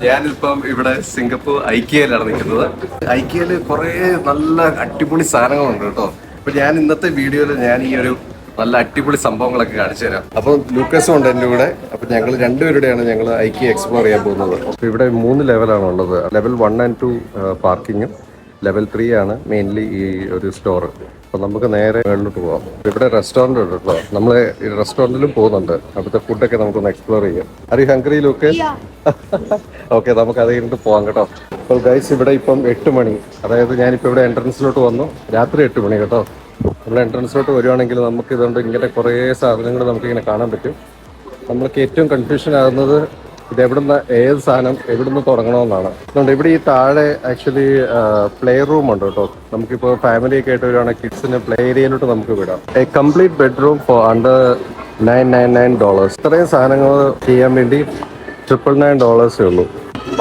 ഞാനിപ്പം ഇവിടെ സിംഗപ്പൂർ ഐക്കിയയിലാണ് നിൽക്കുന്നത്. ഐക്കിയയിൽ കുറേ നല്ല അടിപൊളി സാധനങ്ങളുണ്ട് കേട്ടോ. അപ്പൊ ഞാൻ ഇന്നത്തെ വീഡിയോയിൽ ഞാൻ ഈ ഒരു നല്ല അടിപൊളി സംഭവങ്ങളൊക്കെ കാണിച്ചു തരാം. അപ്പൊ ലൂക്കസും ഉണ്ട് എൻ്റെ കൂടെ. അപ്പൊ ഞങ്ങൾ രണ്ടുപേരുടെയാണ് ഞങ്ങൾ ഐക്കിയ എക്സ്പ്ലോർ ചെയ്യാൻ പോകുന്നത്. അപ്പൊ ഇവിടെ 3 ലെവലാണ് ഉള്ളത്. ലെവൽ 1 and 2 പാർക്കിങ്ങും, ലെവൽ 3 ആണ് മെയിൻലി ഈ ഒരു സ്റ്റോർ. അപ്പൊ നമുക്ക് നേരെ മുകളിലോട്ട് പോവാം. ഇവിടെ റെസ്റ്റോറന്റ് ഉണ്ട് കേട്ടോ. നമ്മൾ റെസ്റ്റോറന്റിലും പോകുന്നുണ്ട്. അവിടുത്തെ ഫുഡൊക്കെ നമുക്കൊന്ന് എക്സ്പ്ലോർ ചെയ്യാം. Are you hungry Luke? Okay, നമുക്ക് അത് കഴിഞ്ഞിട്ട് പോവാം കേട്ടോ. അപ്പോൾ ഗൈസ്, ഇവിടെ ഇപ്പം 8 മണി, അതായത് ഞാനിപ്പോൾ ഇവിടെ എൻട്രൻസിലോട്ട് വന്നു. രാത്രി 8 മണി കേട്ടോ. നമ്മൾ എൻട്രൻസിലോട്ട് വരുവാണെങ്കിൽ നമുക്ക് ഇതുകൊണ്ട് ഇങ്ങനെ കുറേ സാധനങ്ങൾ നമുക്കിങ്ങനെ കാണാൻ പറ്റും. നമ്മൾക്ക് ഏറ്റവും കൺഫ്യൂഷൻ ആകുന്നത് ഇത് എവിടുന്ന്, ഏത് സാധനം എവിടുന്ന് തുടങ്ങണമെന്നാണ്. അതുകൊണ്ട് ഇവിടെ ഈ താഴെ ആക്ച്വലി പ്ലേ റൂം ഉണ്ട് കേട്ടോ. നമുക്കിപ്പോൾ ഫാമിലിയൊക്കെ ആയിട്ട് വരുവാണെങ്കിൽ കിഡ്സിന് പ്ലേ ഏരിയയിലോട്ട് നമുക്ക് വിടാം. A complete bedroom for under $999. ഇത്രയും സാധനങ്ങൾ ചെയ്യാൻ വേണ്ടി $999 ഉള്ളൂ.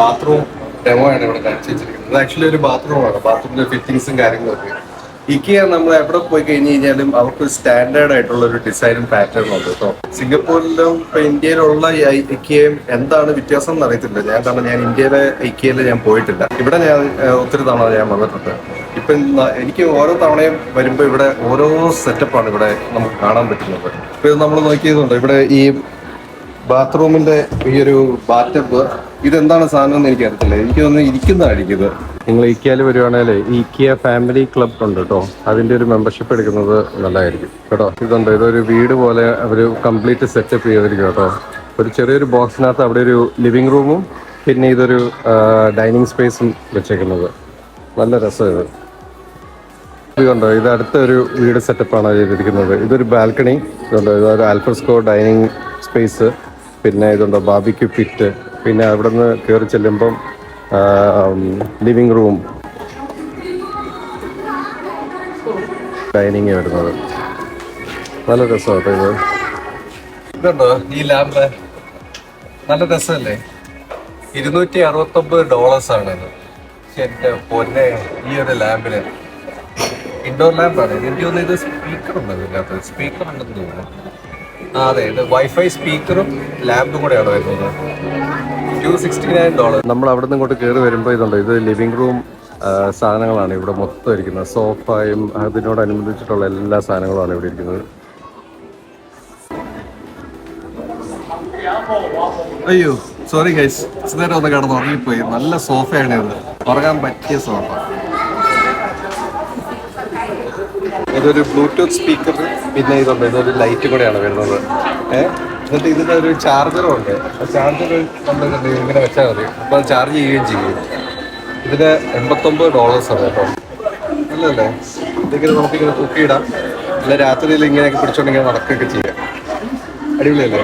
ബാത്റൂം ഡെമോ ആണ് ഇവിടെ കാണിച്ചു വെച്ചിരിക്കുന്നത്. ഇത് ആക്ച്വലി ഒരു ബാത്റൂമാണ്. ബാത്റൂമിന്റെ ഫിറ്റിംഗ്സും കാര്യങ്ങളൊക്കെ ഇക്കിയ നമ്മൾ എവിടെ പോയി കഴിഞ്ഞ് കഴിഞ്ഞാലും അവർക്ക് സ്റ്റാൻഡേർഡ് ആയിട്ടുള്ള ഒരു ഡിസൈനും പാറ്റേണും ഉണ്ട് കേട്ടോ. സിംഗപ്പൂരിലും ഇപ്പൊ ഇന്ത്യയിലുള്ള ഇക്കിയയും എന്താണ് വ്യത്യാസം എന്ന് അറിയത്തില്ല. ഞാൻ ഇന്ത്യയിലെ ഇക്കിയയിൽ ഞാൻ പോയിട്ടില്ല. ഇവിടെ ഞാൻ ഒത്തിരി തവണ ഞാൻ വന്നിട്ടുണ്ട്. ഇപ്പൊ എനിക്ക് ഓരോ തവണയും വരുമ്പോൾ ഇവിടെ ഓരോ സെറ്റപ്പാണ് ഇവിടെ നമുക്ക് കാണാൻ പറ്റുന്നത്. ഇപ്പൊ ഇത് നമ്മൾ നോക്കിയതുണ്ട്. ഇവിടെ ഈ ബാത്റൂമിന്റെ ഈ ഒരു ബാറ്റപ്പ്, ഇതെന്താണ് സാധനം എന്ന് എനിക്കറിയത്തില്ല. എനിക്ക് തോന്നുന്നു ഇരിക്കുന്നതായിരിക്കും ഇത്. നിങ്ങൾ ഇക്കിയയിൽ വരുവാണെങ്കിൽ ഇക്കിയ ഫാമിലി ക്ലബ് ഉണ്ട് കേട്ടോ. അതിന്റെ ഒരു മെമ്പർഷിപ്പ് എടുക്കുന്നത് നല്ലതായിരിക്കും കേട്ടോ. ഇതുണ്ട്, ഇതൊരു വീട് പോലെ അവർ കംപ്ലീറ്റ് സെറ്റപ്പ് ചെയ്തിരിക്കും കേട്ടോ. ഒരു ചെറിയൊരു ബോക്സിനകത്ത് അവിടെ ഒരു ലിവിങ് റൂമും പിന്നെ ഇതൊരു ഡൈനിങ് സ്പേസും വെച്ചേക്കുന്നത്. നല്ല രസം ഇത്. ഇതുണ്ടോ, ഇത് അടുത്തൊരു വീട് സെറ്റപ്പാണ് ചെയ്തിരിക്കുന്നത്. ഇതൊരു ബാൽക്കണി ഇതുണ്ടോ, ഇതൊരു ആൽഫ്രസ്കോ ഡൈനിങ് സ്പേസ്, പിന്നെ ഇതുണ്ടോ ബാർബിക്യൂ പിറ്റ്, പിന്നെ അവിടെ നിന്ന് കയറി ചെല്ലുമ്പം ലിവിങ് റൂം, ഡൈനിങ് വരുന്നത്. നല്ല രസമാണ് കേട്ടോ ഇത്. ഇതുണ്ടോ ഈ ലാമ്പ്, നല്ല രസമല്ലേ? $269 ആണിത്. എൻ്റെ പൊന്നെ, ഈ ഒരു ലാമ്പിന് ഇൻഡോർ ലാമ്പാണ്. എനിക്ക് തോന്നുന്നു ഇത് സ്പീക്കർ ഉണ്ടോ ഇതിനകത്ത്? സ്പീക്കർ ഉണ്ടെന്ന് തോന്നുന്നു. അതെ, ഇത് വൈഫൈ സ്പീക്കറും ലാമ്പും കൂടെയാണ് വരുന്നത്. $269. നമ്മൾ അവിടെ നിന്ന് ഇങ്ങോട്ട് കയറി വരുമ്പോൾ ഇതുണ്ട്, ഇത് ലിവിങ് റൂം സാധനങ്ങളാണ് ഇവിടെ മൊത്തം ഇരിക്കുന്നത്. സോഫയും അതിനോടനുബന്ധിച്ചിട്ടുള്ള എല്ലാ സാധനങ്ങളുമാണ് ഇവിടെ ഇരിക്കുന്നത്. അയ്യോ സോറി ഗൈസ്, നേരം ഒന്ന് കിടന്ന് ഉറങ്ങിപ്പോയി. നല്ല സോഫയാണ് ഇത്, ഉറങ്ങാൻ പറ്റിയ സോഫ. ഇതൊരു ബ്ലൂടൂത്ത് സ്പീക്കർ, പിന്നെ ഇതുണ്ട്, ഇതൊരു ലൈറ്റ് കൂടെയാണ് വരുന്നത്. എന്നിട്ട് ഇതിൻ്റെ ഒരു ചാർജറും ഉണ്ട്. ആ ചാർജർ നമ്മളിതുണ്ട് ഇങ്ങനെ വെച്ചാൽ മതി, അപ്പോൾ അത് ചാർജ് ചെയ്യുകയും ചെയ്യും. ഇതിന് $89 ആണ് കേട്ടോ. നല്ലതല്ലേ? ഇതിങ്ങനെ നമുക്കിങ്ങനെ തൂക്കിയിടാം, അല്ല രാത്രിയിൽ ഇങ്ങനെയൊക്കെ പിടിച്ചോണ്ടിങ്ങനെ നടക്കുകയൊക്കെ ചെയ്യാം. അടിപൊളിയല്ലേ?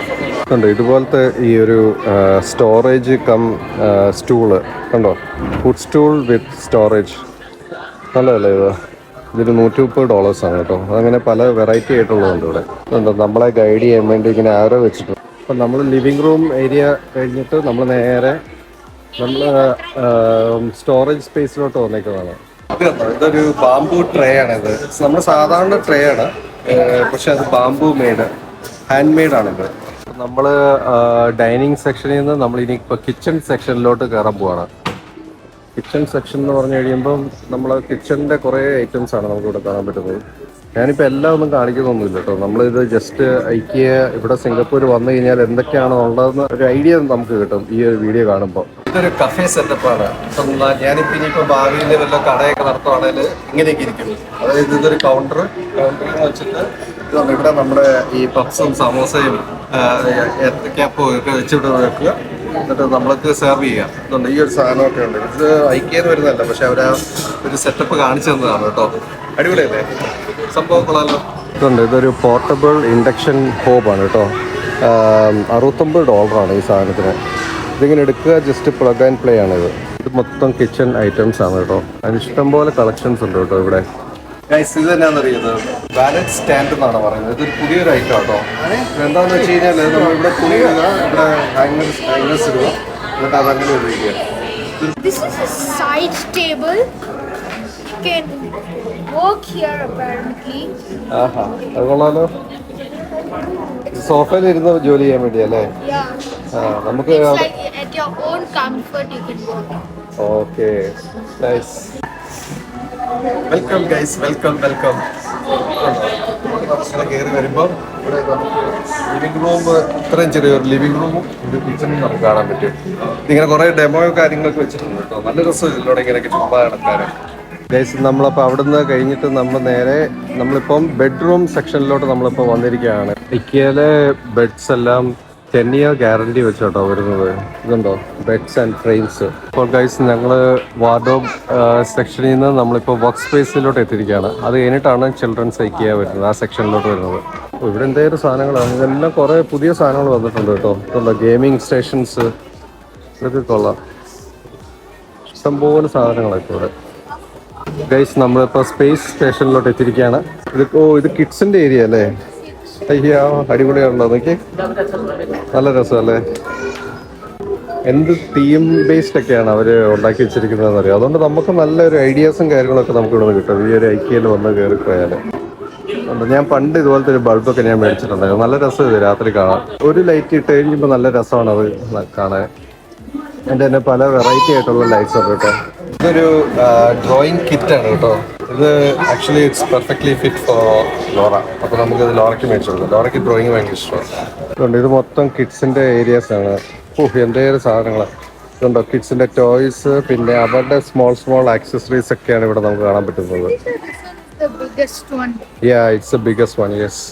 ഉണ്ട് ഇതുപോലത്തെ ഈ ഒരു സ്റ്റോറേജ് കം സ്റ്റൂള് കണ്ടോ, ഫുഡ് സ്റ്റൂൾ വിത്ത് സ്റ്റോറേജ്. നല്ലതല്ലേ ഇത്? ഇതിന് $130 ആണ് കേട്ടോ. അതങ്ങനെ പല വെറൈറ്റി ആയിട്ടുള്ളതുണ്ട് ഇവിടെ. എന്താ നമ്മളെ ഗൈഡ് ചെയ്യാൻ വേണ്ടി ഇങ്ങനെ ആരോ വെച്ചിട്ടുണ്ട്. അപ്പം നമ്മൾ ലിവിങ് റൂം ഏരിയ കഴിഞ്ഞിട്ട് നമ്മൾ നേരെ സ്റ്റോറേജ് സ്പേസിലോട്ട് വന്നേക്കുന്നതാണ്. ഇതൊരു ബാംബു ട്രേ ആണ്. ഇത് നമ്മൾ സാധാരണ ട്രേ ആണ്, പക്ഷെ അത് ബാംബു മെയ്ഡ്, ഹാൻഡ് മെയ്ഡ് ആണിത്. നമ്മൾ ഡൈനിങ് സെക്ഷനിൽ നിന്ന് നമ്മൾ ഇനി ഇപ്പോൾ കിച്ചൺ സെക്ഷനിലോട്ട് കയറാൻ പോവാണ്. കിച്ചൺ സെക്ഷൻ എന്ന് പറഞ്ഞു കഴിയുമ്പം നമ്മൾ കിച്ചണിൻ്റെ കുറേ ഐറ്റംസ് ആണ് നമുക്കിവിടെ കാണാൻ പറ്റുന്നത്. ഞാനിപ്പോൾ എല്ലാം ഒന്നും കാണിക്കുന്നൊന്നുമില്ല കേട്ടോ. നമ്മളിത് ജസ്റ്റ് ഐക്കിയ ഇവിടെ സിംഗപ്പൂർ വന്നു കഴിഞ്ഞാൽ എന്തൊക്കെയാണോ ഉള്ളതെന്ന് ഒരു ഐഡിയ നമുക്ക് കിട്ടും ഈ ഒരു വീഡിയോ കാണുമ്പോൾ. ഇതൊരു കഫേ സെറ്റപ്പാണ്. ഞാനിപ്പോൾ ഇനിയിപ്പോൾ ഭാവിയിൽ വല്ല കടയൊക്കെ നടത്തുവാണെങ്കിൽ ഇങ്ങനെയൊക്കെ ഇരിക്കും. അതായത് ഇതൊരു കൗണ്ടറിൽ വെച്ചിട്ട് ഇവിടെ നമ്മുടെ ഈ പപ്സും സമോസയും ഏത്തക്കാപ്പും ഒക്കെ വെച്ചിട്ട് വെക്കുക, എന്നിട്ട് നമ്മൾക്ക് സെർവ് ചെയ്യാം. ഇതുണ്ട്, ഈ ഒരു സാധനമൊക്കെ ഉണ്ട്. ഇത് ഐക്കിയെന്ന് വരുന്നതല്ല, പക്ഷെ അവർ ഒരു സെറ്റപ്പ് കാണിച്ചു തന്നതാണ് കേട്ടോ. അടിപൊളിയല്ലേ സംഭവം? കൊള്ളാലോ. ഇതുണ്ട്, ഇതൊരു പോർട്ടബിൾ ഇൻഡക്ഷൻ ഹോബാണ് കേട്ടോ. $69 ഈ സാധനത്തിന്. ഇതിങ്ങനെ എടുക്കുക, ജസ്റ്റ് പ്ലഗ് ആൻഡ് പ്ലേ ആണിത്. ഇത് മൊത്തം കിച്ചൺ ഐറ്റംസ് ആണ് കേട്ടോ. അതിന് ഇഷ്ടംപോലെ കളക്ഷൻസ് ഉണ്ട് കേട്ടോ ഇവിടെ. ഇത് തന്നെയാണെന്നറിയുന്നത് വാലറ്റ് സ്റ്റാൻഡ് എന്നാണ് പറയുന്നത്. ഇതൊരു പുതിയൊരു ഐറ്റം കേട്ടോ. എന്താണെന്ന് വെച്ച് കഴിഞ്ഞാൽ നമ്മളിവിടെ തുണി ഇവിടെ ഹാങ്ങേഴ്സ് ഇടുക, എന്നിട്ട് അതങ്ങനെ ഉപയോഗിക്കുക. This is a side table. Can work here apparently. ആഹാ, അത് കൊള്ളാലോ. സോഫയിൽ ഇരുന്ന് ജോലി ചെയ്യാൻ വേണ്ടിയല്ലേ? നമുക്ക് your own comfort, you can walk. Okay nice. Welcome guys, welcome welcome. കയറി വരുമ്പോൾ ഇവിടെ ലിവിംഗ് റൂം, ഇത്രയും ചെറിയൊരു ലിവിംഗ് റൂമും ഒരു കിച്ചണും നമുക്ക് കാണാൻ പറ്റും. ഇതിങ്ങനെ കുറേ ഡെമോയോ കാര്യങ്ങളൊക്കെ വെച്ചിട്ടുണ്ട് കേട്ടോ. നല്ല രസം ഇതിലൂടെ ഇങ്ങനെയൊക്കെ ചുമ്മാ നടക്കാറ്. ഗൈസ് നമ്മളപ്പോൾ അവിടുന്ന് കഴിഞ്ഞിട്ട് നമ്മളിപ്പം ബെഡ്റൂം സെക്ഷനിലോട്ട് നമ്മളിപ്പോൾ വന്നിരിക്കുകയാണ്. ഇക്കയിലെ ബെഡ്സ് എല്ലാം 10 year ഗ്യാരണ്ടി വെച്ചോട്ടോ വരുന്നത്. ഇതുണ്ടോ ബെഡ്സ് ആൻഡ് ഫ്രെയിംസ്. ഇപ്പോൾ ഗൈസ് ഞങ്ങൾ വാർഡ്രോബ് സെക്ഷനിൽ നിന്ന് നമ്മളിപ്പോൾ വർക്ക് സ്പേസിലോട്ട് എത്തിയിരിക്കുകയാണ്. അത് കഴിഞ്ഞിട്ടാണ് ചിൽഡ്രൻസ് ഇക്കിയ വരുന്നത്, ആ സെക്ഷനിലോട്ട് വരുന്നത്. ഇവിടെ എന്തെങ്കിലും സാധനങ്ങളാണ്, ഇതെല്ലാം കുറേ പുതിയ സാധനങ്ങൾ വന്നിട്ടുണ്ട് കേട്ടോ. ഇതുണ്ടോ ഗെയിമിംഗ് സ്റ്റേഷൻസ്, ഇതൊക്കെ കൊള്ളാം. ഇഷ്ടംപോലെ സാധനങ്ങളൊക്കെ ഇവിടെ. ഗൈസ് നമ്മളിപ്പോൾ സ്പേസ് സ്റ്റേഷനിലോട്ട് എത്തിയിരിക്കുകയാണ്. ഇത് കിഡ്സിൻ്റെ ഏരിയ അല്ലേ? അയ്യോ അടിപൊളിയാണല്ലോ, നോക്കി നല്ല രസമല്ലേ. എന്ത് തീം ബേസ്ഡ് ഒക്കെയാണ് അവർ ഉണ്ടാക്കി വെച്ചിരിക്കുന്നതെന്ന് അറിയാം. അതുകൊണ്ട് നമുക്ക് നല്ലൊരു ഐഡിയാസും കാര്യങ്ങളൊക്കെ നമുക്ക് ഇവിടെ കിട്ടും ഈ ഒരു ഐക്യയിൽ വന്ന് കയറി പോയാൽ. ഞാൻ പണ്ട് ഇതുപോലത്തെ ഒരു ബൾബൊക്കെ ഞാൻ മേടിച്ചിട്ടുണ്ടായിരുന്നു. നല്ല രസം ഇത് രാത്രി കാണാൻ. ഒരു ലൈറ്റ് ഇട്ട് കഴിയുമ്പോൾ നല്ല രസമാണ് അത് കാണാൻ. എൻ്റെ തന്നെ പല വെറൈറ്റി ആയിട്ടുള്ള ലൈറ്റ്സ് ഉണ്ട് കേട്ടോ. ഇതൊരു ഡ്രോയിങ് കിറ്റാണ് കേട്ടോ. ഇത് actually it's perfectly fit for Laura. അപ്പോൾ നമുക്കിത് ലോറയ്ക്ക് മേടിച്ചു കൊടുക്കാം. ലോറയ്ക്ക് ഡ്രോയിങ് ഭയങ്കര ഇഷ്ടമാണ്. ഇതുണ്ട്, ഇത് മൊത്തം കിഡ്സിൻ്റെ ഏരിയാസ് ആണ്. എന്തെങ്കിലും സാധനങ്ങൾ ഇതുണ്ടോ, കിഡ്സിൻ്റെ ടോയ്സ്, പിന്നെ അവരുടെ സ്മോൾ ആക്സസറീസ് ഒക്കെയാണ് ഇവിടെ നമുക്ക് കാണാൻ പറ്റുന്നത്. It's the biggest one. Yes,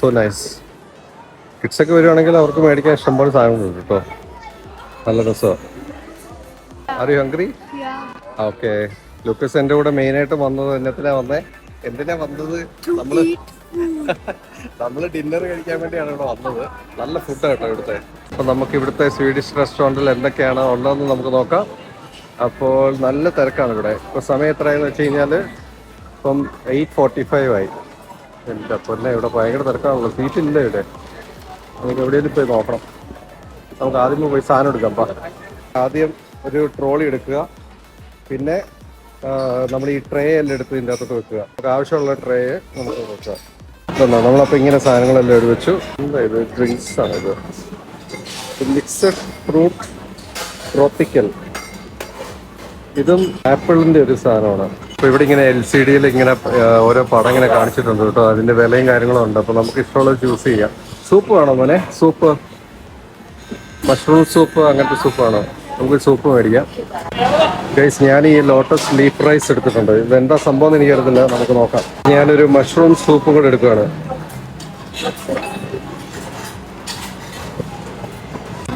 so nice. കിഡ്സൊക്കെ വരുവാണെങ്കിൽ അവർക്ക് മേടിക്കാൻ ഇഷ്ടംപോലെ സാധനങ്ങളുണ്ട് കേട്ടോ. നല്ല രസമാണ്. Are you hungry? Okay. Lucas എൻ്റെ കൂടെ മെയിനായിട്ട് വന്നത് എന്തിനാ വന്നത്? നമ്മള് ഡിന്നർ കഴിക്കാൻ വേണ്ടിയാണ് ഇവിടെ വന്നത്. നല്ല ഫുഡ് കേട്ടോ ഇവിടുത്തെ. അപ്പം നമുക്ക് ഇവിടുത്തെ സ്വീഡിഷ് റെസ്റ്റോറൻറ്റിൽ എന്തൊക്കെയാണ് ഉള്ളതെന്ന് നമുക്ക് നോക്കാം. അപ്പോൾ നല്ല തിരക്കാണ് ഇവിടെ. ഇപ്പോൾ സമയം എത്രയാണെന്ന് വെച്ച് കഴിഞ്ഞാൽ ഇപ്പം 8:45 ആയി. എൻ്റെ പൊന്നെ ഇവിടെ ഭയങ്കര തിരക്കാണല്ലോ. സീറ്റില്ല ഇവിടെ. നമുക്ക് എവിടെയെങ്കിലും പോയി നോക്കണം. നമുക്ക് ആദ്യം പോയി സാധനം എടുക്കാം. ആദ്യം ഒരു ട്രോളി എടുക്കുക, പിന്നെ നമ്മൾ ഈ ട്രേ എല്ലാം എടുത്ത് ഇതിൻ്റെ അകത്തോട്ട് വെക്കുക. നമുക്ക് ആവശ്യമുള്ള ട്രേ നമുക്ക് വെക്കുക. നമ്മളപ്പോൾ ഇങ്ങനെ സാധനങ്ങളെല്ലാം എടുത്ത് വെച്ചു. എന്താ ഇത്? ഡ്രിങ്ക്സ് ആണ് ഇത്. Mixed fruit tropical. ഇതും ആപ്പിളിൻ്റെ ഒരു സാധനമാണ്. അപ്പോൾ ഇവിടെ ഇങ്ങനെ LCDയിൽ ഇങ്ങനെ ഓരോ പടം ഇങ്ങനെ കാണിച്ചിട്ടുണ്ട് കേട്ടോ. അതിൻ്റെ വിലയും കാര്യങ്ങളും ഉണ്ട്. അപ്പോൾ നമുക്ക് ഇഷ്ടമുള്ളത് ചൂസ് ചെയ്യാം. സൂപ്പ് വേണോ മോനെ? സൂപ്പ്, മഷ്റൂം സൂപ്പ്, അങ്ങനത്തെ സൂപ്പാണോ? നമുക്ക് സൂപ്പ് മേടിക്കാം. ഗൈസ് ഞാൻ ഈ ലോട്ടസ് ലീഫ് റൈസ് എടുത്തിട്ടുണ്ട്. ഇതെന്താ സംഭവം എന്ന് എനിക്കറിയത്തില്ല, നമുക്ക് നോക്കാം. ഞാനൊരു മഷ്റൂം സൂപ്പ് കൂടെ എടുക്കുകയാണ്.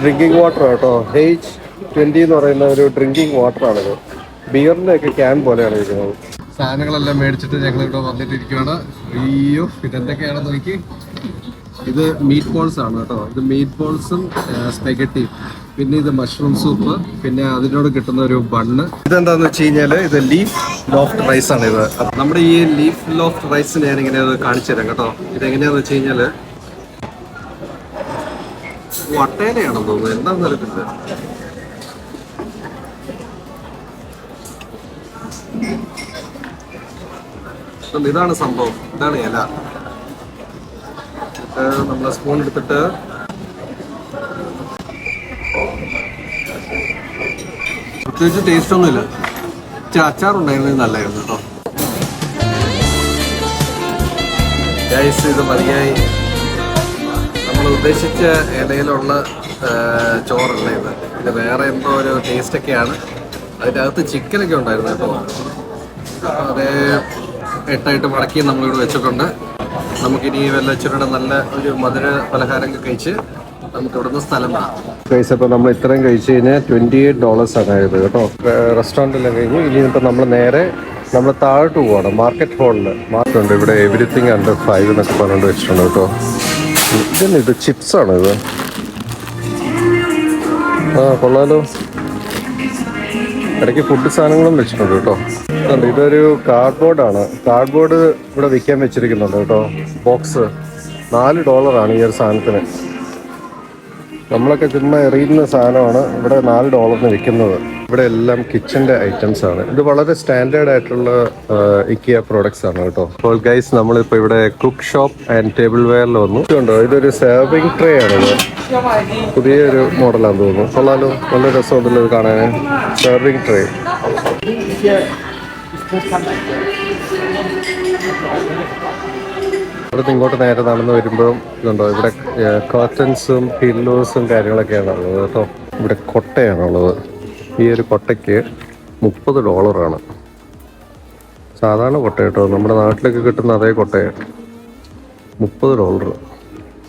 ഡ്രിങ്കിങ് വാട്ടർ കേട്ടോ. H20 എന്ന് പറയുന്ന ഒരു ഡ്രിങ്കിങ് വാട്ടറാണിത്. ബിയറിൻ്റെ ഒക്കെ ക്യാൻ പോലെയാണ് ഇരിക്കുന്നത്. സാധനങ്ങളെല്ലാം മേടിച്ചിട്ട് ഞങ്ങൾ ഇവിടെ വന്നിട്ടിരിക്കുകയാണ്. അയ്യോ ഇതെന്തൊക്കെയാണെന്ന് നോക്കി. ഇത് മീറ്റ് ബോൾസ് ആണ് കേട്ടോ. ഇത് മീറ്റ് ബോൾസും സ്പെഗറ്റിയും, പിന്നെ ഇത് മഷ്റൂം സൂപ്പ്, പിന്നെ അതിനോട് കിട്ടുന്ന ഒരു ബണ്ണ്. ഇതെന്താന്ന് വെച്ച് കഴിഞ്ഞാൽ ഇത് ലീഫ് ലോഫ്റ്റ് റൈസ് ആണ്. ഇത് നമ്മുടെ ഈ ലീഫ് ലോഫ്റ്റ് റൈസിന് ഞാൻ ഇങ്ങനെ കാണിച്ചു തരാം കേട്ടോ. ഇതെങ്ങനെയാന്ന് വെച്ച് കഴിഞ്ഞാൽ വട്ടേനയാണെന്ന് തോന്നുന്നു, എന്താണെന്ന് അറിയത്തില്ല. ഇതാണ് സംഭവം, ഇതാണ് ഇല. നമ്മൾ സ്പൂൺ എടുത്തിട്ട് പ്രത്യേകിച്ച് ടേസ്റ്റ് ഒന്നുമില്ല. അച്ചാറുണ്ടായിരുന്നത് നല്ലായിരുന്നു കേട്ടോ. ഗൈസ് ഇത് മതിയായി. നമ്മൾ ഉദ്ദേശിച്ച ഇലയിലുള്ള ചോറല്ല ഇത്. ഇത് വേറെ എന്തോ ഒരു ടേസ്റ്റൊക്കെയാണ്. അതിൻ്റെ അകത്ത് ചിക്കനൊക്കെ ഉണ്ടായിരുന്നു കേട്ടോ. അതേ 8 മടക്കി നമ്മളിവിടെ വെച്ചിട്ടുണ്ട്. നമുക്കിനി വല്ല ഇച്ചിരിയുടെ നല്ല ഒരു മധുര പലഹാരമൊക്കെ കഴിച്ച് നമുക്ക് ഇവിടുന്ന് സ്ഥലം വേണം. ഗൈസ് അപ്പോൾ നമ്മൾ ഇത്രയും കഴിച്ച് കഴിഞ്ഞാൽ $28 ആണ് ആയത് കേട്ടോ. റെസ്റ്റോറൻറ്റെല്ലാം കഴിഞ്ഞു. ഇനി ഇപ്പം നമ്മൾ നേരെ താഴോട്ട് പോവാണ്. മാർക്കറ്റ് ഹാളിൽ മാർക്കുണ്ട്. ഇവിടെ എവരിത്തിങ് അണ്ടർ 5 എന്നൊക്കെ പറഞ്ഞുകൊണ്ട് വെച്ചിട്ടുണ്ട് കേട്ടോ. ഇത് ചിപ്സാണ് ഇത്. കൊള്ളാലോ. ഇടയ്ക്ക് ഫുഡ് സാധനങ്ങളും വെച്ചിട്ടുണ്ട് കേട്ടോ. ഇതൊരു കാർഡ്ബോർഡാണ്. കാർഡ്ബോർഡ് ഇവിടെ വിൽക്കാൻ വെച്ചിരിക്കുന്നുണ്ട് കേട്ടോ. ബോക്സ് $4 ഈ ഒരു സാധനത്തിന്. നമ്മളൊക്കെ ചുമ്മാ എറിയുന്ന സാധനമാണ് ഇവിടെ $4 വിൽക്കുന്നത്. ഇവിടെ എല്ലാം കിച്ചന്റെ ഐറ്റംസ് ആണ്. ഇത് വളരെ സ്റ്റാൻഡേർഡ് ആയിട്ടുള്ള ഇക്കിയ പ്രോഡക്ട്സ് ആണ് കേട്ടോ. അപ്പോൾ ഗൈസ് നമ്മളിപ്പോ ഇവിടെ കുക്ക് ഷോപ്പ് ആൻഡ് ടേബിൾ വെയറിൽ വന്നു. ഇതുണ്ടോ, ഇതൊരു സെർവിങ് ട്രേ ആണിത്. പുതിയൊരു മോഡലാണെന്ന് തോന്നുന്നു. കൊള്ളാലോ, നല്ല രസമുണ്ടല്ലോ ഇത് കാണാൻ. Serving tray. ഇവിടുന്ന് ഇങ്ങോട്ട് നേരെ നടന്ന് വരുമ്പോഴും ഇതുണ്ടോ, ഇവിടെ കർട്ടൻസും പില്ലോസും കാര്യങ്ങളൊക്കെയാണ് ഉള്ളത് കേട്ടോ. ഇവിടെ കൊട്ടയാണുള്ളത്. ഈ ഒരു കൊട്ടയ്ക്ക് $30. സാധാരണ കൊട്ട കേട്ടോ, നമ്മുടെ നാട്ടിലൊക്കെ കിട്ടുന്ന അതേ കൊട്ടയാണ്. $30.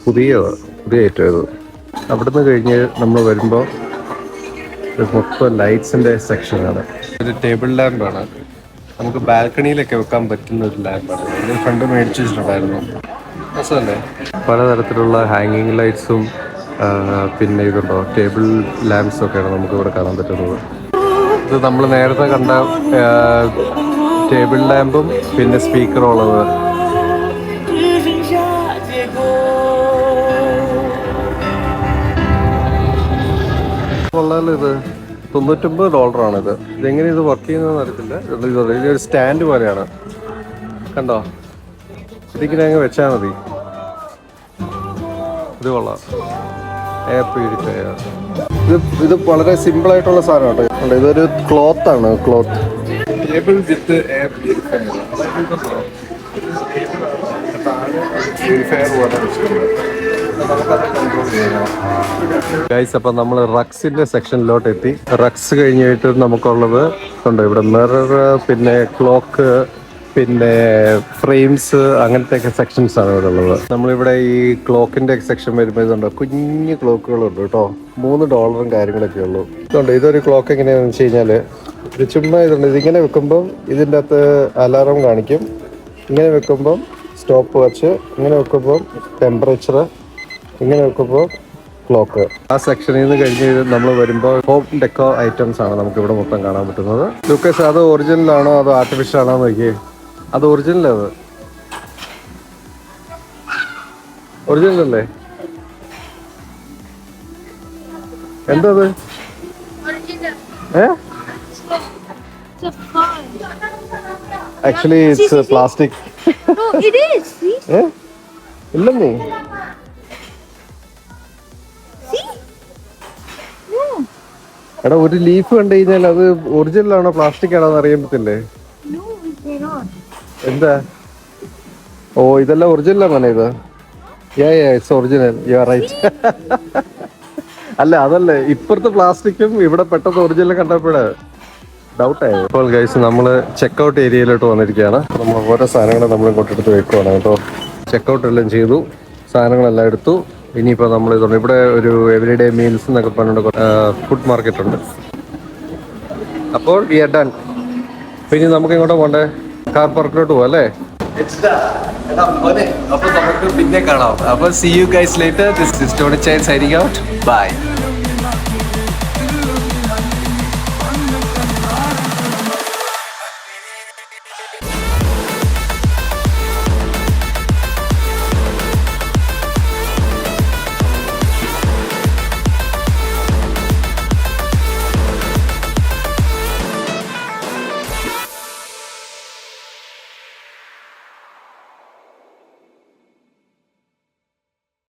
പുതിയ ഐറ്റം ഇത്. അവിടുന്ന് കഴിഞ്ഞ് നമ്മൾ വരുമ്പോൾ മൊത്തം ലൈറ്റ്സിൻ്റെ സെക്ഷനാണ്. ഒരു ടേബിൾ ലാമ്പാണ്. നമുക്ക് ബാൽക്കണിയിലൊക്കെ വെക്കാൻ പറ്റുന്ന ഒരു ലാമ്പാണ്. ഇതിന് ഫ്രണ്ട് മേടിച്ച് വെച്ചിട്ടുണ്ടായിരുന്നു. രസമല്ലേ? പലതരത്തിലുള്ള ഹാങ്ങിങ് ലൈറ്റ്സും പിന്നെ ഇതുണ്ടോ ടേബിൾ ലാമ്പ്സും ഒക്കെയാണ് നമുക്ക് ഇവിടെ കാണാൻ പറ്റുന്നത്. ഇത് നമ്മൾ നേരത്തെ കണ്ട ടേബിൾ ലാമ്പും പിന്നെ സ്പീക്കറും ഉള്ളത്. കൊള്ളാലോ ഇത്. $99 ഇത്. ഇതെങ്ങനെ ഇത് വർക്ക് ചെയ്യുന്നതെന്ന് അറിയത്തില്ല. ഇതൊരു സ്റ്റാൻഡ് പോലെയാണ്, കണ്ടോ? ഇതിങ്ങനെ അങ്ങ് വെച്ചാൽ മതി. ഇത് കൊള്ളാം. Air purifier. ഇത് വളരെ സിമ്പിൾ ആയിട്ടുള്ള സാധനം കേട്ടോ. ഇതൊരു ക്ലോത്ത് ആണ്. Cloth table with air purifier. Guys, അപ്പം നമ്മൾ റക്സിന്റെ സെക്ഷനിലോട്ട് എത്തി. റക്സ് കഴിഞ്ഞിട്ട് നമുക്കുള്ളത് ഉണ്ട് ഇവിടെ മിറർ, പിന്നെ ക്ലോക്ക്, പിന്നെ ഫ്രെയിംസ്, അങ്ങനത്തെ ഒക്കെ സെക്ഷൻസ് ആണ് ഇവിടെ ഉള്ളത്. നമ്മളിവിടെ ഈ ക്ലോക്കിന്റെ സെക്ഷൻ വരുമ്പോൾ ഇതുണ്ടോ കുഞ്ഞു ക്ലോക്കുകളുണ്ട് കേട്ടോ. $3 കാര്യങ്ങളൊക്കെ ഉള്ളൂ. ഇതുണ്ട്, ഇതൊരു ക്ലോക്ക് എങ്ങനെയാണെന്ന് വെച്ച് കഴിഞ്ഞാൽ ഇത് ചുമ്മാ ഇതുണ്ട്. ഇതിങ്ങനെ വെക്കുമ്പം ഇതിൻ്റെ അകത്ത് അലാറം കാണിക്കും. ഇങ്ങനെ വെക്കുമ്പം സ്റ്റോപ്പ് വാച്ച്, ഇങ്ങനെ വെക്കുമ്പം ടെമ്പറേച്ചർ, ഇങ്ങനെ വെക്കുമ്പോൾ ക്ലോക്ക്. ആ സെക്ഷനിൽ നിന്ന് കഴിഞ്ഞ് നമ്മൾ വരുമ്പോൾ ഹോം ഡെക്കോ ഐറ്റംസ് ആണ് നമുക്ക് ഇവിടെ മൊത്തം കാണാൻ പറ്റുന്നത്. ലൂക്കസ്, അത് ഒറിജിനൽ ആണോ അതോ ആർട്ടിഫിഷ്യൽ ആണോ നോക്കിയേ. അത് ഒറിജിനൽ. അത് ഒറിജിനൽ അല്ലേ? എന്താ അത്? Actually it's plastic. ഇല്ലെന്നേ. എടാ, ഒരു ലീഫ് കണ്ടു കഴിഞ്ഞാൽ അത് ഒറിജിനൽ ആണോ പ്ലാസ്റ്റിക് ആണോ എന്ന് അറിയാൻ പറ്റില്ലേ? എന്താ? ഓ, ഇതെല്ലാം ഒറിജിനൽ ആണ്. ഇത് it's original. You are right. അല്ല, അതല്ലേ, ഇപ്പുറത്തെ പ്ലാസ്റ്റിക്കും ഇവിടെ പെട്ടെന്ന് ഒറിജിനൽ കണ്ടപ്പോഴേ ഡൗട്ടായത്. അപ്പോൾ ഗൈസ്, നമ്മൾ ചെക്കൗട്ട് ഏരിയയിലോട്ട് വന്നിരിക്കുകയാണ്. നമ്മൾ ഓരോ സാധനങ്ങളും നമ്മൾ ഇങ്ങോട്ട് എടുത്ത് വെക്കുവാണ് കേട്ടോ. ചെക്കൗട്ട് എല്ലാം ചെയ്തു, സാധനങ്ങളെല്ലാം എടുത്തു. ഇനിയിപ്പോൾ നമ്മൾ ഇതുണ്ട്, ഇവിടെ ഒരു എവരിഡേ മീൽസ് എന്നൊക്കെ പറഞ്ഞിട്ട് ഫുഡ് മാർക്കറ്റ് ഉണ്ട്. അപ്പോൾ വി ആർ ഡൺ. പിന്നെ നമുക്ക് ഇങ്ങോട്ട് പോകണ്ടേ? കാർ പാർക്കിലോട്ട് പോവാം അല്ലേ? അപ്പോൾ നമുക്ക് പിന്നെ കാണാം. അപ്പോൾ see you guys later. This is Tony Chain signing out. Bye.